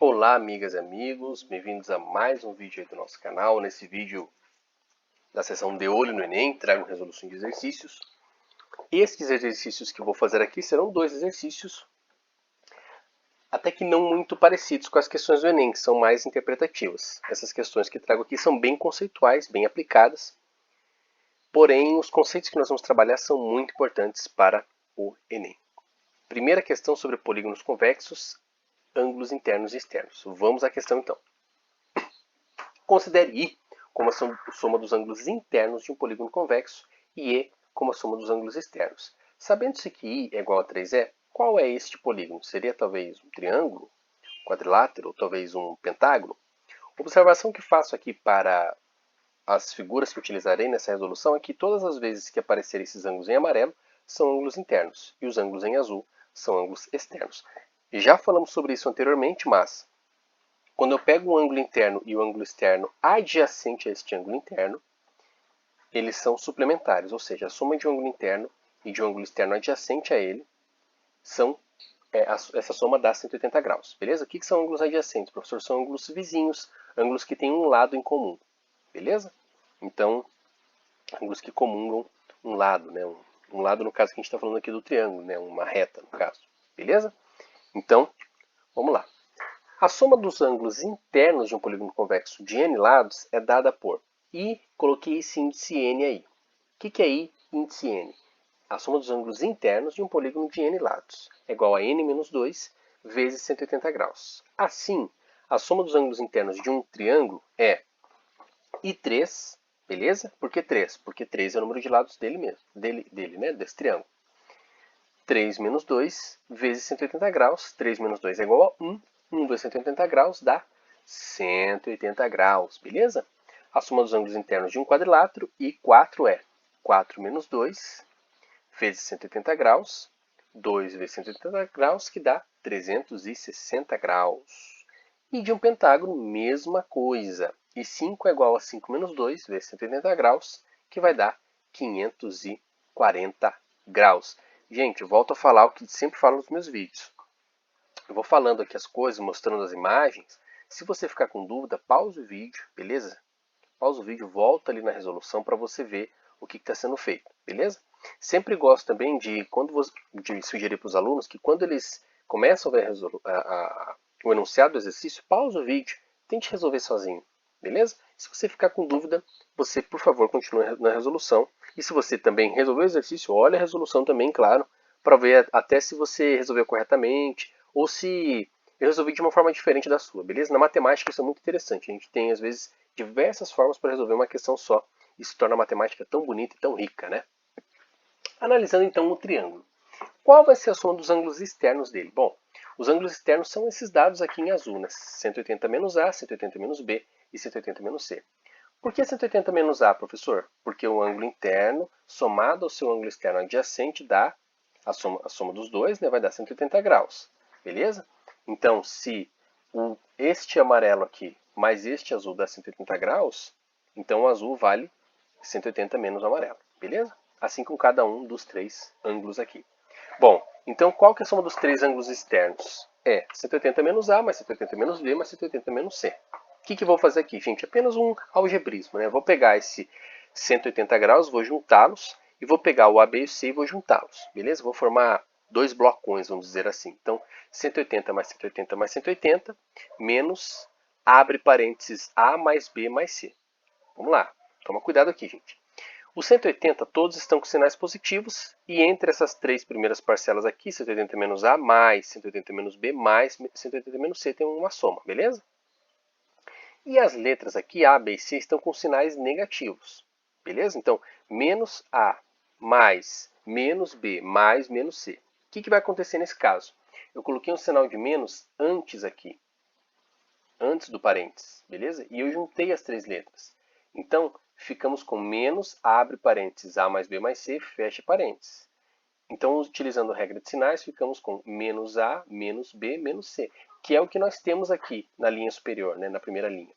Olá, amigas e amigos, bem-vindos a mais um vídeo aí do nosso canal. Nesse vídeo da seção De Olho no Enem, trago resolução de exercícios. Esses exercícios que eu vou fazer aqui serão dois exercícios, até que não muito parecidos com as questões do Enem, que são mais interpretativas. Essas questões que trago aqui são bem conceituais, bem aplicadas, porém os conceitos que nós vamos trabalhar são muito importantes para o Enem. Primeira questão sobre polígonos convexos, ângulos internos e externos. Vamos à questão então. Considere I como a soma dos ângulos internos de um polígono convexo e E como a soma dos ângulos externos. Sabendo-se que I é igual a 3E, qual é este polígono? Seria talvez um triângulo, um quadrilátero ou talvez um pentágono? Observação que faço aqui para as figuras que utilizarei nessa resolução é que todas as vezes que aparecerem esses ângulos em amarelo são ângulos internos e os ângulos em azul são ângulos externos. Já falamos sobre isso anteriormente, mas quando eu pego um ângulo interno e o ângulo externo adjacente a este ângulo interno, eles são suplementares, ou seja, a soma de um ângulo interno e de um ângulo externo adjacente a ele, essa soma dá 180 graus. Beleza? O que são ângulos adjacentes, professor? São ângulos vizinhos, ângulos que têm um lado em comum. Beleza? Então, ângulos que comungam um lado, né? Um lado, no caso que a gente está falando aqui do triângulo, né? Uma reta, no caso. Beleza? Então, vamos lá. A soma dos ângulos internos de um polígono convexo de n lados é dada por I, coloquei esse índice n aí. O que é I, índice n? A soma dos ângulos internos de um polígono de n lados é igual a n menos 2 vezes 180 graus. Assim, a soma dos ângulos internos de um triângulo é I3, beleza? Por que 3? Porque 3 é o número de lados dele mesmo, né? Desse triângulo. 3 menos 2 vezes 180 graus. 3 menos 2 é igual a 1. 1 vezes 180 graus dá 180 graus, beleza? A soma dos ângulos internos de um quadrilátero, I4 é 4 menos 2 vezes 180 graus. 2 vezes 180 graus, que dá 360 graus. E de um pentágono, mesma coisa. I5 é igual a 5 menos 2 vezes 180 graus, que vai dar 540 graus. Gente, eu volto a falar o que sempre falo nos meus vídeos. Eu vou falando aqui as coisas, mostrando as imagens. Se você ficar com dúvida, pausa o vídeo, beleza? Pausa o vídeo, volta ali na resolução para você ver o que está sendo feito, beleza? Sempre gosto também de sugerir para os alunos que quando eles começam a ver o enunciado do exercício, pausa o vídeo, tente resolver sozinho, beleza? Se você ficar com dúvida, você, por favor, continue na resolução. E se você também resolveu o exercício, olha a resolução também, claro, para ver até se você resolveu corretamente ou se eu resolvi de uma forma diferente da sua, beleza? Na matemática isso é muito interessante. A gente tem, às vezes, diversas formas para resolver uma questão só. Isso torna a matemática tão bonita e tão rica, né? Analisando então o triângulo. Qual vai ser a soma dos ângulos externos dele? Bom, os ângulos externos são esses dados aqui em azul, né? 180 menos A, 180 menos B e 180 menos C. Por que 180 menos A, professor? Porque o ângulo interno somado ao seu ângulo externo adjacente dá a soma dos dois, né, vai dar 180 graus. Beleza? Então, se este amarelo aqui mais este azul dá 180 graus, então o azul vale 180 menos o amarelo. Beleza? Assim com cada um dos três ângulos aqui. Bom, então qual que é a soma dos três ângulos externos? É 180 menos A, mais 180 menos B, mais 180 menos C. O que eu vou fazer aqui, gente? Apenas um algebrismo, né? Eu vou pegar esse 180 graus, vou juntá-los, e vou pegar o A, B e o C e vou juntá-los, beleza? Vou formar dois blocões, vamos dizer assim. Então, 180 mais 180 mais 180, menos, abre parênteses, A mais B mais C. Vamos lá, toma cuidado aqui, gente. Os 180 todos estão com sinais positivos, e entre essas três primeiras parcelas aqui, 180 menos A mais 180 menos B mais 180 menos C, tem uma soma, beleza? E as letras aqui, A, B e C, estão com sinais negativos, beleza? Então, menos A mais menos B mais menos C. O que vai acontecer nesse caso? Eu coloquei um sinal de menos antes aqui, antes do parênteses, beleza? E eu juntei as três letras. Então, ficamos com menos, abre parênteses, A mais B mais C, fecha parênteses. Então, utilizando a regra de sinais, ficamos com menos A, menos B, menos C, que é o que nós temos aqui na linha superior, né, na primeira linha.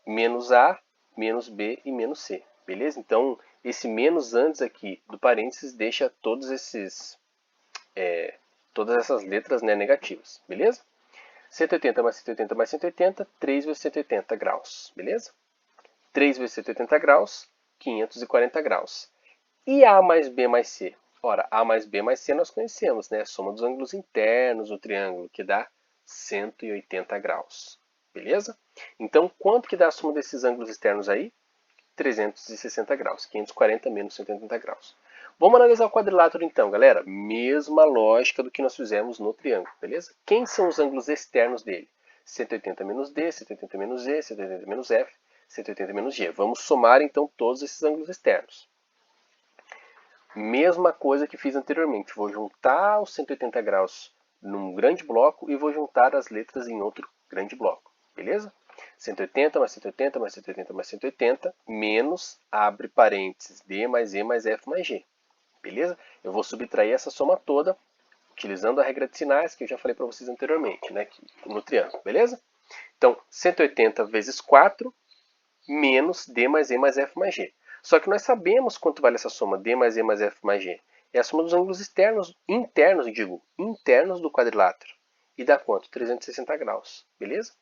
Menos A, menos B e menos C, beleza? Então, esse menos antes aqui do parênteses deixa todas essas letras, né, negativas, beleza? 180 mais 180 mais 180, 3 vezes 180 graus, beleza? 3 vezes 180 graus, 540 graus. E A mais B mais C? Ora, A mais B mais C nós conhecemos, né? A soma dos ângulos internos do triângulo, que dá 180 graus, beleza? Então, quanto que dá a soma desses ângulos externos aí? 360 graus, 540 menos 180 graus. Vamos analisar o quadrilátero então, galera. Mesma lógica do que nós fizemos no triângulo, beleza? Quem são os ângulos externos dele? 180 menos D, 180 menos E, 180 menos F, 180 menos G. Vamos somar então todos esses ângulos externos. Mesma coisa que fiz anteriormente. Vou juntar os 180 graus num grande bloco e vou juntar as letras em outro grande bloco, beleza? 180 mais 180 mais 180 mais 180 menos, abre parênteses, D mais E mais F mais G. Beleza? Eu vou subtrair essa soma toda utilizando a regra de sinais que eu já falei para vocês anteriormente, né, no triângulo, beleza? Então, 180 vezes 4 menos D mais E mais F mais G. Só que nós sabemos quanto vale essa soma D mais E mais F mais G. É a soma dos ângulos internos do quadrilátero. E dá quanto? 360 graus, beleza?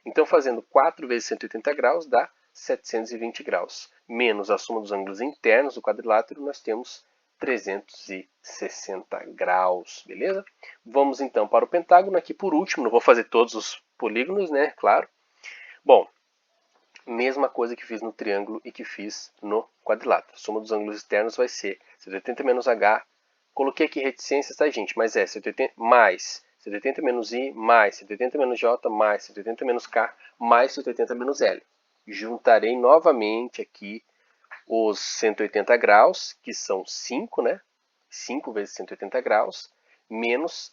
Então, fazendo 4 vezes 180 graus dá 720 graus. Menos a soma dos ângulos internos do quadrilátero, nós temos 360 graus, beleza? Vamos então para o pentágono aqui por último, não vou fazer todos os polígonos, né, claro. Bom, mesma coisa que fiz no triângulo e que fiz no quadrilátero. A soma dos ângulos externos vai ser 180 menos H, coloquei aqui reticências, tá, gente? Mas é 180 mais 180 menos I, mais 180 menos J, mais 180 menos K, mais 180 menos L. Juntarei novamente aqui os 180 graus, que são 5, né? 5 vezes 180 graus, menos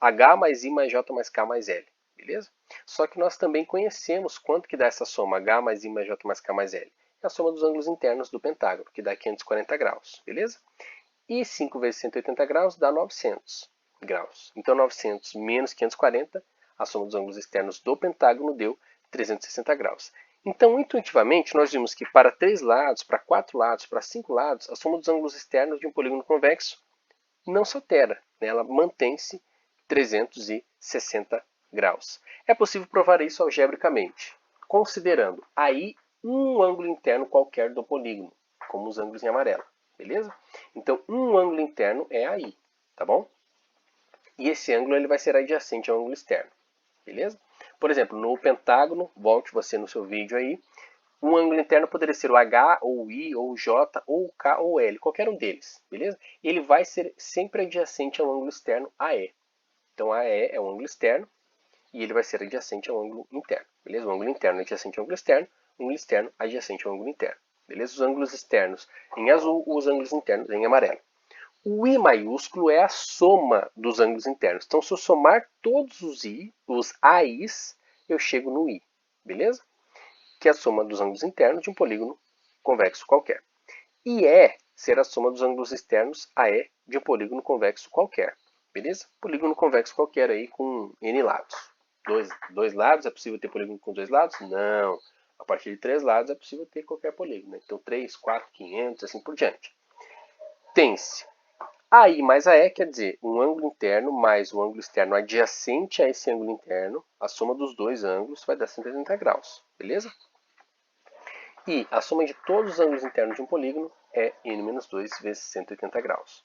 H mais I mais J mais K mais L, beleza? Só que nós também conhecemos quanto que dá essa soma H mais I mais J mais K mais L. É a soma dos ângulos internos do pentágono, que dá 540 graus, beleza? E 5 vezes 180 graus dá 900 graus. Então 900 menos 540, a soma dos ângulos externos do pentágono deu 360 graus. Então, intuitivamente, nós vimos que para 3 lados, para 4 lados, para 5 lados, a soma dos ângulos externos de um polígono convexo não se altera, né? Ela mantém-se 360 graus. É possível provar isso algebricamente, considerando aí um ângulo interno qualquer do polígono, como os ângulos em amarelo, beleza? Então, um ângulo interno é aí, tá bom? E esse ângulo ele vai ser adjacente ao ângulo externo, beleza? Por exemplo, no pentágono, volte você no seu vídeo aí, um ângulo interno poderia ser o H, ou o I, ou o J, ou o K, ou o L, qualquer um deles, beleza? Ele vai ser sempre adjacente ao ângulo externo AE. Então, AE é o ângulo externo e ele vai ser adjacente ao ângulo interno, beleza? O ângulo interno adjacente ao ângulo externo adjacente ao ângulo interno, beleza? Os ângulos externos em azul, os ângulos internos em amarelo. O I maiúsculo é a soma dos ângulos internos. Então, se eu somar todos os AIs, eu chego no I, beleza? Que é a soma dos ângulos internos de um polígono convexo qualquer. E E será a soma dos ângulos externos AE de um polígono convexo qualquer, beleza? Polígono convexo qualquer aí com N lados. Dois lados, é possível ter polígono com 2 lados? Não. A partir de 3 lados é possível ter qualquer polígono, né? Então 3, 4, 500, assim por diante. Tem-se AI mais AE quer dizer um ângulo interno mais o ângulo externo adjacente a esse ângulo interno, a soma dos dois ângulos vai dar 180 graus, beleza? E a soma de todos os ângulos internos de um polígono é n-2 vezes 180 graus.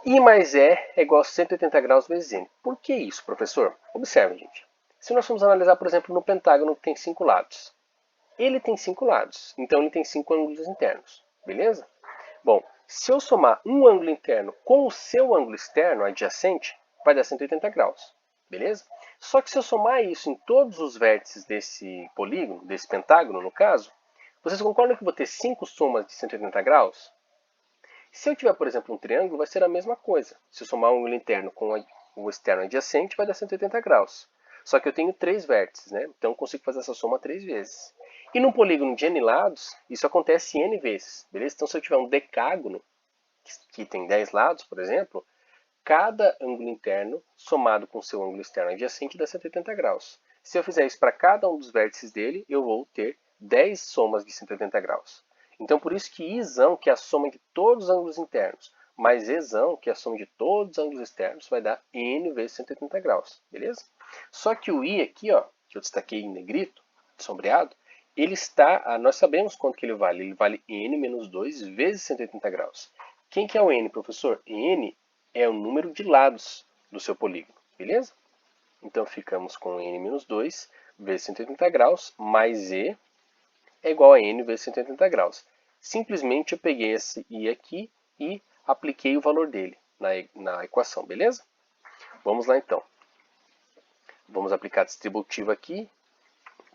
I mais E é igual a 180 graus vezes n. Por que isso, professor? Observe, gente. Se nós formos analisar, por exemplo, no pentágono que tem 5 lados. Ele tem 5 lados, então ele tem 5 ângulos internos, beleza? Bom, se eu somar um ângulo interno com o seu ângulo externo adjacente, vai dar 180 graus, beleza? Só que se eu somar isso em todos os vértices desse polígono, desse pentágono no caso, vocês concordam que eu vou ter 5 somas de 180 graus? Se eu tiver, por exemplo, um triângulo, vai ser a mesma coisa. Se eu somar um ângulo interno com o externo adjacente, vai dar 180 graus. Só que eu tenho 3 vértices, né? Então eu consigo fazer essa soma 3 vezes. E num polígono de n lados, isso acontece n vezes, beleza? Então se eu tiver um decágono, que tem 10 lados, por exemplo, cada ângulo interno somado com seu ângulo externo adjacente dá 180 graus. Se eu fizer isso para cada um dos vértices dele, eu vou ter 10 somas de 180 graus. Então por isso que Izão, que é a soma de todos os ângulos internos, mais Ezão, que é a soma de todos os ângulos externos, vai dar N vezes 180 graus, beleza? Só que o I aqui, ó, que eu destaquei em negrito, sombreado, ele está, nós sabemos quanto que ele vale N menos 2 vezes 180 graus. Quem que é o N, professor? N é o número de lados do seu polígono, beleza? Então ficamos com N menos 2 vezes 180 graus, mais E é igual a N vezes 180 graus. Simplesmente eu peguei esse I aqui e apliquei o valor dele na equação, beleza? Vamos lá então. Vamos aplicar a distributiva aqui,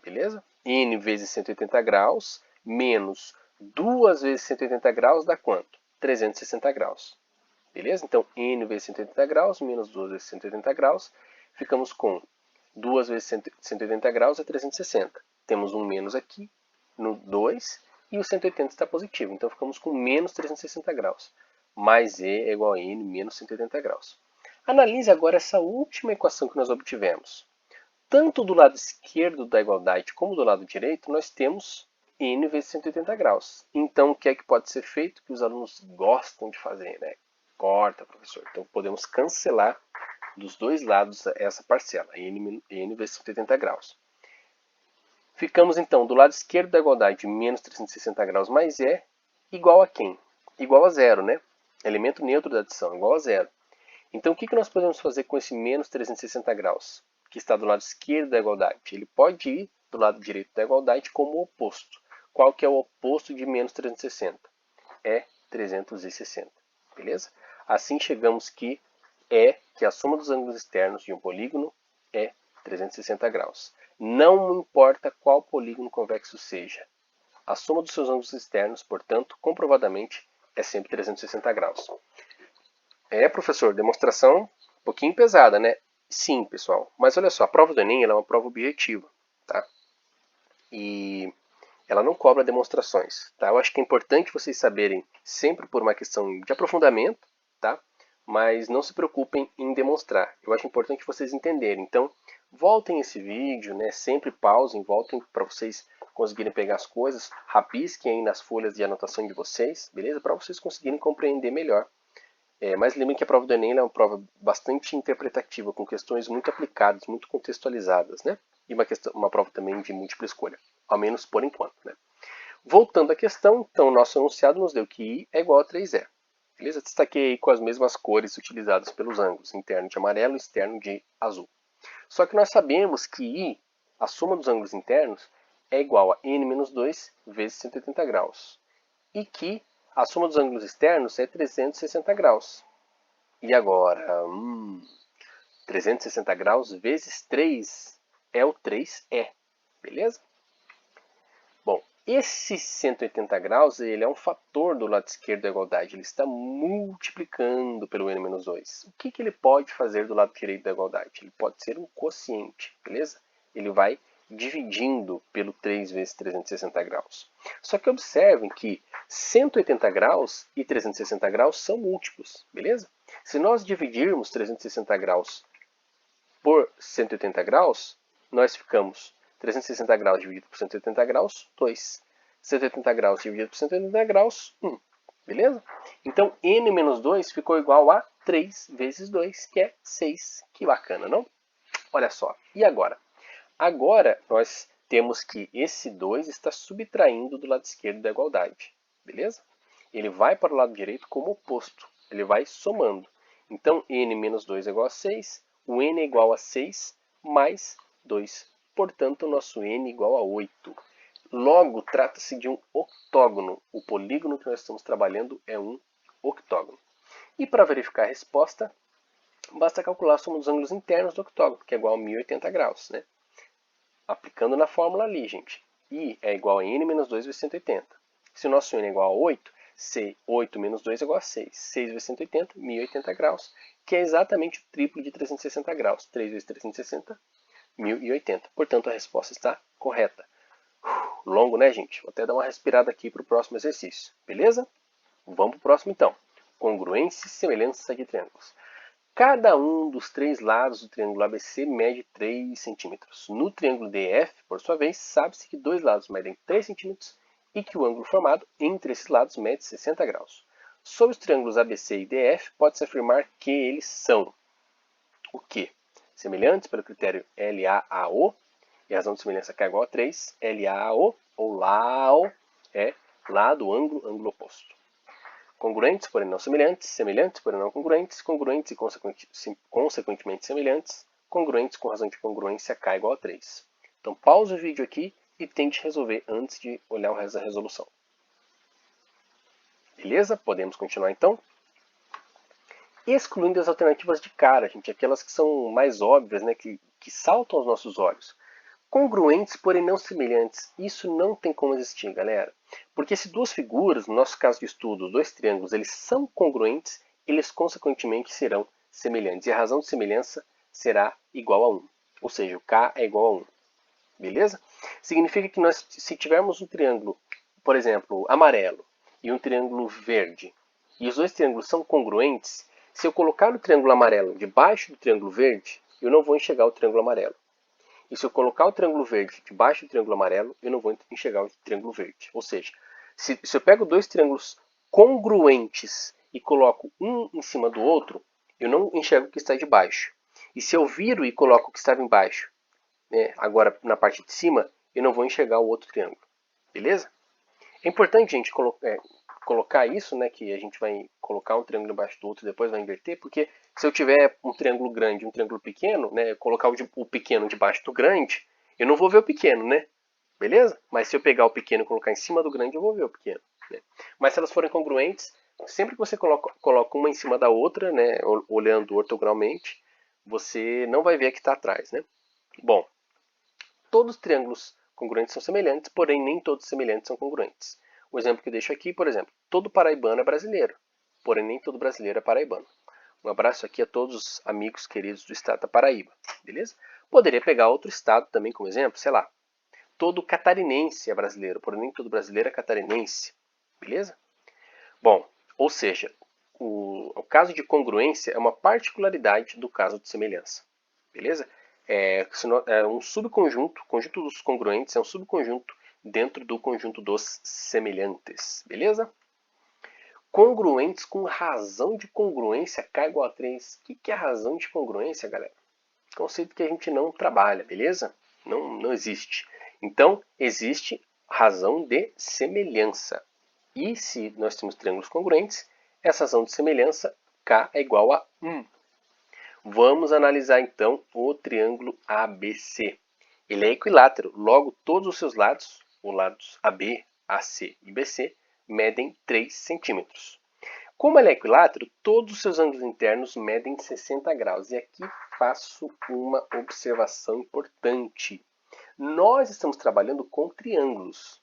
beleza? N vezes 180 graus menos 2 vezes 180 graus dá quanto? 360 graus. Beleza? Então, N vezes 180 graus menos 2 vezes 180 graus. Ficamos com 2 vezes 180 graus é 360. Temos um menos aqui no 2 e o 180 está positivo. Então, ficamos com menos 360 graus. Mais E é igual a N menos 180 graus. Analise agora essa última equação que nós obtivemos. Tanto do lado esquerdo da igualdade como do lado direito, nós temos N vezes 180 graus. Então, o que é que pode ser feito? Que os alunos gostam de fazer, né? Corta, professor. Então, podemos cancelar dos dois lados essa parcela, N vezes 180 graus. Ficamos, então, do lado esquerdo da igualdade, menos 360 graus mais E, igual a quem? Igual a zero, né? Elemento neutro da adição, igual a zero. Então, o que nós podemos fazer com esse menos 360 graus? Que está do lado esquerdo da igualdade. Ele pode ir do lado direito da igualdade como oposto. Qual que é o oposto de menos 360? É 360. Beleza? Assim chegamos que a soma dos ângulos externos de um polígono é 360 graus. Não importa qual polígono convexo seja. A soma dos seus ângulos externos, portanto, comprovadamente, é sempre 360 graus. Professor, demonstração um pouquinho pesada, né? Sim, pessoal. Mas olha só, a prova do Enem ela é uma prova objetiva, tá? E ela não cobra demonstrações, tá? Eu acho que é importante vocês saberem sempre por uma questão de aprofundamento, tá? Mas não se preocupem em demonstrar. Eu acho importante vocês entenderem. Então, voltem esse vídeo, né? Sempre pausem, voltem para vocês conseguirem pegar as coisas, rabisquem aí nas folhas de anotação de vocês, beleza? Para vocês conseguirem compreender melhor. Mas lembrem que a prova do Enem é uma prova bastante interpretativa, com questões muito aplicadas, muito contextualizadas, né? E uma prova também de múltipla escolha, ao menos por enquanto, né? Voltando à questão, então, nosso enunciado nos deu que I é igual a 3E. Beleza? Destaquei aí com as mesmas cores utilizadas pelos ângulos, interno de amarelo e externo de azul. Só que nós sabemos que I, a soma dos ângulos internos, é igual a N menos 2 vezes 180 graus. E que a soma dos ângulos externos é 360 graus. E agora, 360 graus vezes 3 é o 3E, beleza? Bom, esse 180 graus ele é um fator do lado esquerdo da igualdade. Ele está multiplicando pelo N menos 2. O que ele pode fazer do lado direito da igualdade? Ele pode ser um quociente, beleza? Ele vai dividindo pelo 3 vezes 360 graus. Só que observem que 180 graus e 360 graus são múltiplos, beleza? Se nós dividirmos 360 graus por 180 graus, nós ficamos 360 graus dividido por 180 graus, 2. 180 graus dividido por 180 graus, 1. Beleza? Então, N menos 2 ficou igual a 3 vezes 2, que é 6. Que bacana, não? Olha só. E agora? Agora, nós temos que esse 2 está subtraindo do lado esquerdo da igualdade. Beleza? Ele vai para o lado direito como oposto. Ele vai somando. Então, N menos 2 é igual a 6. O N é igual a 6 mais 2. Portanto, o nosso N é igual a 8. Logo, trata-se de um octógono. O polígono que nós estamos trabalhando é um octógono. E para verificar a resposta, basta calcular a soma dos ângulos internos do octógono, que é igual a 1080 graus, né? Aplicando na fórmula ali, gente. I é igual a N menos 2 vezes 180. Se o nosso N é igual a 8, 8 menos 2 é igual a 6. 6 vezes 180, 1080 graus, que é exatamente o triplo de 360 graus. 3 vezes 360, 1080. Portanto, a resposta está correta. Longo, né, gente? Vou até dar uma respirada aqui para o próximo exercício. Beleza? Vamos para o próximo, então. Congruência e semelhança de triângulos. Cada um dos três lados do triângulo ABC mede 3 centímetros. No triângulo DF, por sua vez, sabe-se que dois lados medem 3 centímetros e que o ângulo formado entre esses lados mede 60 graus. Sobre os triângulos ABC e DF, pode-se afirmar que eles são o quê? Semelhantes pelo critério LAAO, e a razão de semelhança K igual a 3, LAAO, ou LAO, é lado, ângulo, ângulo oposto. Congruentes, porém não semelhantes, semelhantes, porém não congruentes, congruentes e consequentemente semelhantes, congruentes com razão de congruência K igual a 3. Então pausa o vídeo aqui e tente resolver antes de olhar o resto da resolução. Beleza? Podemos continuar então? Excluindo as alternativas de cara, gente, aquelas que são mais óbvias, né, que saltam aos nossos olhos. Congruentes, porém não semelhantes. Isso não tem como existir, galera. Porque se duas figuras, no nosso caso de estudo, dois triângulos, eles são congruentes, eles consequentemente serão semelhantes. E a razão de semelhança será igual a 1. Ou seja, o K é igual a 1. Beleza? Significa que nós, se tivermos um triângulo, por exemplo, amarelo, e um triângulo verde, e os dois triângulos são congruentes, se eu colocar o triângulo amarelo debaixo do triângulo verde, eu não vou enxergar o triângulo amarelo. E se eu colocar o triângulo verde debaixo do triângulo amarelo, eu não vou enxergar o triângulo verde. Ou seja, se eu pego dois triângulos congruentes e coloco um em cima do outro, eu não enxergo o que está debaixo. E se eu viro e coloco o que estava embaixo, né, agora na parte de cima, eu não vou enxergar o outro triângulo. Beleza? É importante, gente, colocar isso, né, que a gente vai colocar um triângulo embaixo do outro e depois vai inverter, porque se eu tiver um triângulo grande e um triângulo pequeno, né, colocar o pequeno debaixo do grande, eu não vou ver o pequeno, né? Beleza? Mas se eu pegar o pequeno e colocar em cima do grande, eu vou ver o pequeno. Né? Mas se elas forem congruentes, sempre que você coloca uma em cima da outra, né, olhando ortogonalmente, você não vai ver a que está atrás, né? Bom, todos os triângulos congruentes são semelhantes, porém nem todos semelhantes são congruentes. O exemplo que eu deixo aqui, por exemplo, todo paraibano é brasileiro, porém nem todo brasileiro é paraibano. Um abraço aqui a todos os amigos queridos do estado da Paraíba, beleza? Poderia pegar outro estado também como exemplo, sei lá. Todo catarinense é brasileiro, porém nem todo brasileiro é catarinense, beleza? Bom, ou seja, o caso de congruência é uma particularidade do caso de semelhança, beleza? É um subconjunto, o conjunto dos congruentes é um subconjunto dentro do conjunto dos semelhantes, beleza? Congruentes com razão de congruência K igual a 3. O que é razão de congruência, galera? Conceito que a gente não trabalha, beleza? Não existe. Então, existe razão de semelhança. E se nós temos triângulos congruentes, essa razão de semelhança K é igual a 1. Vamos analisar então o triângulo ABC. Ele é equilátero, logo todos os seus lados, os lados AB, AC e BC, medem 3 centímetros. Como ele é equilátero, todos os seus ângulos internos medem 60 graus. E aqui faço uma observação importante. Nós estamos trabalhando com triângulos.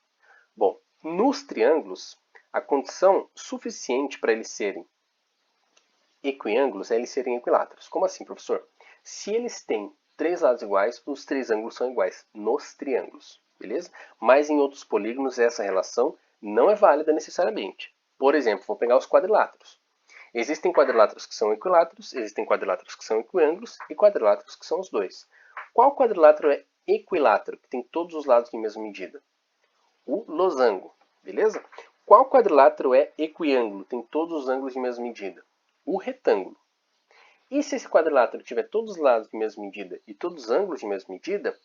Bom, nos triângulos, a condição suficiente para eles serem equiângulos é eles serem equiláteros. Como assim, professor? Se eles têm 3 lados iguais, os 3 ângulos são iguais nos triângulos, beleza? Mas em outros polígonos essa relação não é válida necessariamente. Por exemplo, vou pegar os quadriláteros. Existem quadriláteros que são equiláteros, existem quadriláteros que são equiângulos e quadriláteros que são os dois. Qual quadrilátero é equilátero, que tem todos os lados em mesma medida? O losango, beleza? Qual quadrilátero é equiângulo, tem todos os ângulos de mesma medida? O retângulo. E se esse quadrilátero tiver todos os lados de mesma medida e todos os ângulos de mesma medida,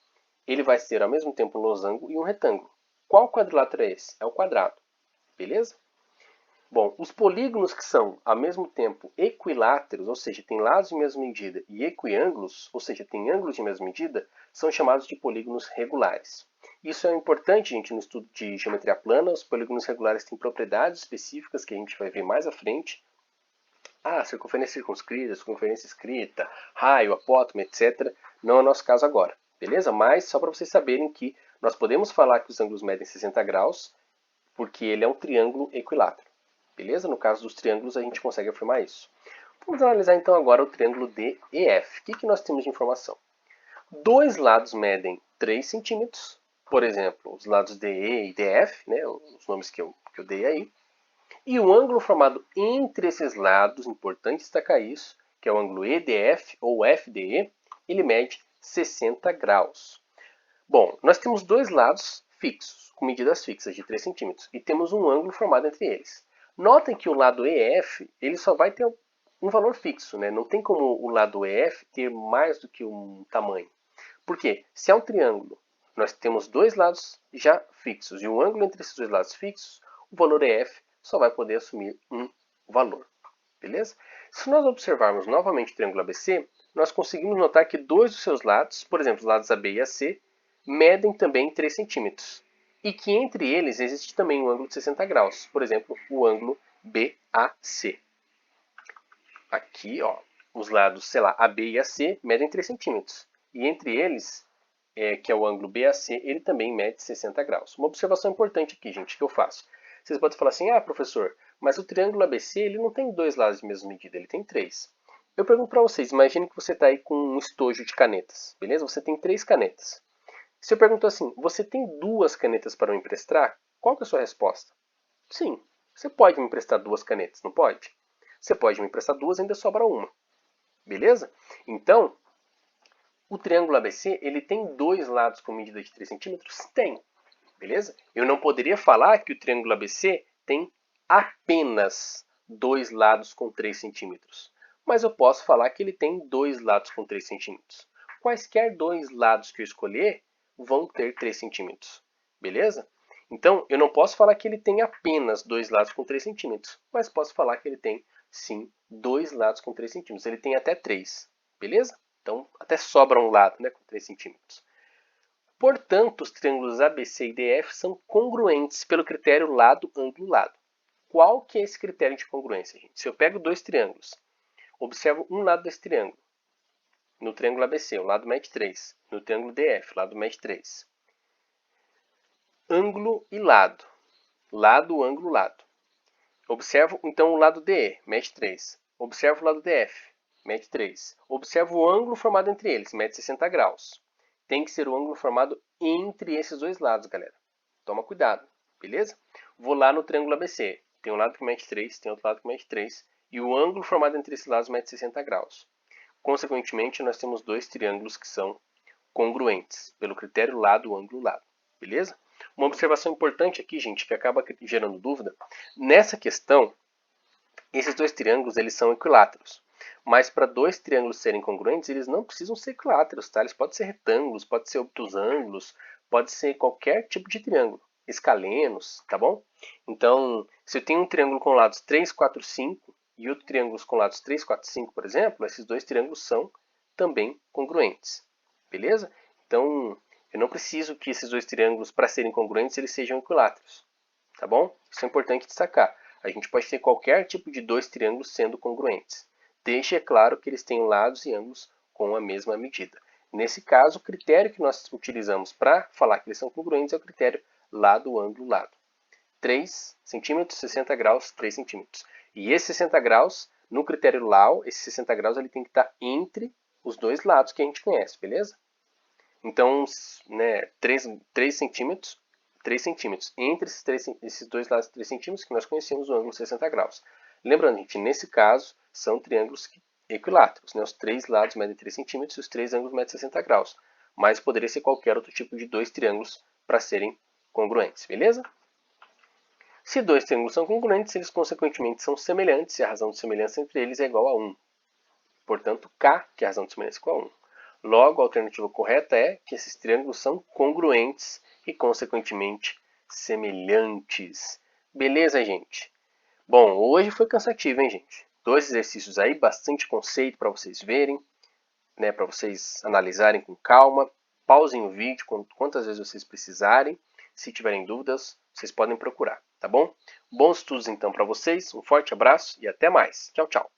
ele vai ser ao mesmo tempo um losango e um retângulo. Qual quadrilátero é esse? É o quadrado. Beleza? Bom, os polígonos que são ao mesmo tempo equiláteros, ou seja, têm lados de mesma medida, e equiângulos, ou seja, têm ângulos de mesma medida, são chamados de polígonos regulares. Isso é importante, gente, no estudo de geometria plana. Os polígonos regulares têm propriedades específicas que a gente vai ver mais à frente. Circunferência circunscrita, circunferência escrita, raio, apótome, etc. Não é o nosso caso agora, beleza? Mas só para vocês saberem que nós podemos falar que os ângulos medem 60 graus, porque ele é um triângulo equilátero, beleza? No caso dos triângulos a gente consegue afirmar isso. Vamos analisar então agora o triângulo DEF. O que nós temos de informação? Dois lados medem 3 centímetros, por exemplo, os lados DE e DF, né, os nomes que eu dei aí. E o ângulo formado entre esses lados, importante destacar isso, que é o ângulo EDF ou FDE, ele mede 60 graus. Bom, nós temos dois lados fixos, com medidas fixas de 3 centímetros, e temos um ângulo formado entre eles. Notem que o lado EF ele só vai ter um valor fixo, né? Não tem como o lado EF ter mais do que um tamanho. Por quê? Se é um triângulo, nós temos dois lados já fixos e o ângulo entre esses dois lados fixos, o valor EF só vai poder assumir um valor. Beleza? Se nós observarmos novamente o triângulo ABC, nós conseguimos notar que dois dos seus lados, por exemplo, os lados AB e AC, medem também 3 centímetros. E que entre eles existe também um ângulo de 60 graus, por exemplo, o ângulo BAC. Aqui, ó, os lados, sei lá, AB e AC medem 3 centímetros. E entre eles, que é o ângulo BAC, ele também mede 60 graus. Uma observação importante aqui, gente, que eu faço. Vocês podem falar assim, professor, mas o triângulo ABC ele não tem dois lados de mesma medida, ele tem 3. Eu pergunto para vocês, imagine que você está aí com um estojo de canetas, beleza? Você tem 3 canetas. Se eu pergunto assim, você tem 2 canetas para me emprestar? Qual que é a sua resposta? Sim, você pode me emprestar 2 canetas, não pode? Você pode me emprestar 2 e ainda sobra uma. Beleza? Então, o triângulo ABC ele tem 2 lados com medida de 3 centímetros? Tem. Beleza? Eu não poderia falar que o triângulo ABC tem apenas 2 lados com 3 centímetros. Mas eu posso falar que ele tem 2 lados com 3 centímetros. Quaisquer 2 lados que eu escolher vão ter 3 centímetros. Beleza? Então, eu não posso falar que ele tem apenas 2 lados com 3 centímetros. Mas posso falar que ele tem, sim, 2 lados com 3 centímetros. Ele tem até 3. Beleza? Então, até sobra um lado, né, com 3 centímetros. Portanto, os triângulos ABC e DF são congruentes pelo critério lado, ângulo, lado. Qual que é esse critério de congruência, gente? Se eu pego 2 triângulos, observo um lado desse triângulo. No triângulo ABC, o lado mede 3. No triângulo DF, o lado mede 3. Ângulo e lado. Lado, ângulo, lado. Observo, então, o lado DE, mede 3. Observo o lado DF, mede 3. Observo o ângulo formado entre eles, mede 60 graus. Tem que ser o ângulo formado entre esses dois lados, galera. Toma cuidado, beleza? Vou lá no triângulo ABC. Tem um lado que mede 3, tem outro lado que mede 3. E o ângulo formado entre esses lados mede 60 graus. Consequentemente, nós temos 2 triângulos que são congruentes, pelo critério lado, ângulo, lado. Beleza? Uma observação importante aqui, gente, que acaba gerando dúvida. Nessa questão, esses 2 triângulos eles são equiláteros. Mas para 2 triângulos serem congruentes, eles não precisam ser equiláteros, tá? Eles podem ser retângulos, podem ser obtusângulos, pode ser qualquer tipo de triângulo. Escalenos, tá bom? Então, se eu tenho um triângulo com lados 3, 4, 5 e outro triângulo com lados 3, 4, 5, por exemplo, esses 2 triângulos são também congruentes. Beleza? Então, eu não preciso que esses 2 triângulos, para serem congruentes, eles sejam equiláteros. Tá bom? Isso é importante destacar. A gente pode ter qualquer tipo de 2 triângulos sendo congruentes. Deixe claro que eles têm lados e ângulos com a mesma medida. Nesse caso, o critério que nós utilizamos para falar que eles são congruentes é o critério lado, ângulo, lado. 3 centímetros, 60 graus, 3 centímetros. E esse 60 graus, no critério LAU, esse 60 graus ele tem que estar entre os dois lados que a gente conhece, beleza? Então, né, 3 centímetros, 3 centímetros. Entre esses dois lados de 3 centímetros que nós conhecemos o ângulo 60 graus. Lembrando, gente, nesse caso, são triângulos equiláteros. Né? Os 3 lados medem 3 centímetros e os 3 ângulos medem 60 graus. Mas poderia ser qualquer outro tipo de 2 triângulos para serem congruentes, beleza? Se 2 triângulos são congruentes, eles consequentemente são semelhantes e a razão de semelhança entre eles é igual a 1. Portanto, K, que é a razão de semelhança, é igual a 1. Logo, a alternativa correta é que esses triângulos são congruentes e, consequentemente, semelhantes. Beleza, gente? Bom, hoje foi cansativo, hein, gente? 2 exercícios aí, bastante conceito para vocês verem, né, para vocês analisarem com calma. Pausem o vídeo quantas vezes vocês precisarem. Se tiverem dúvidas, vocês podem procurar, tá bom? Bons estudos então para vocês, um forte abraço e até mais. Tchau, tchau.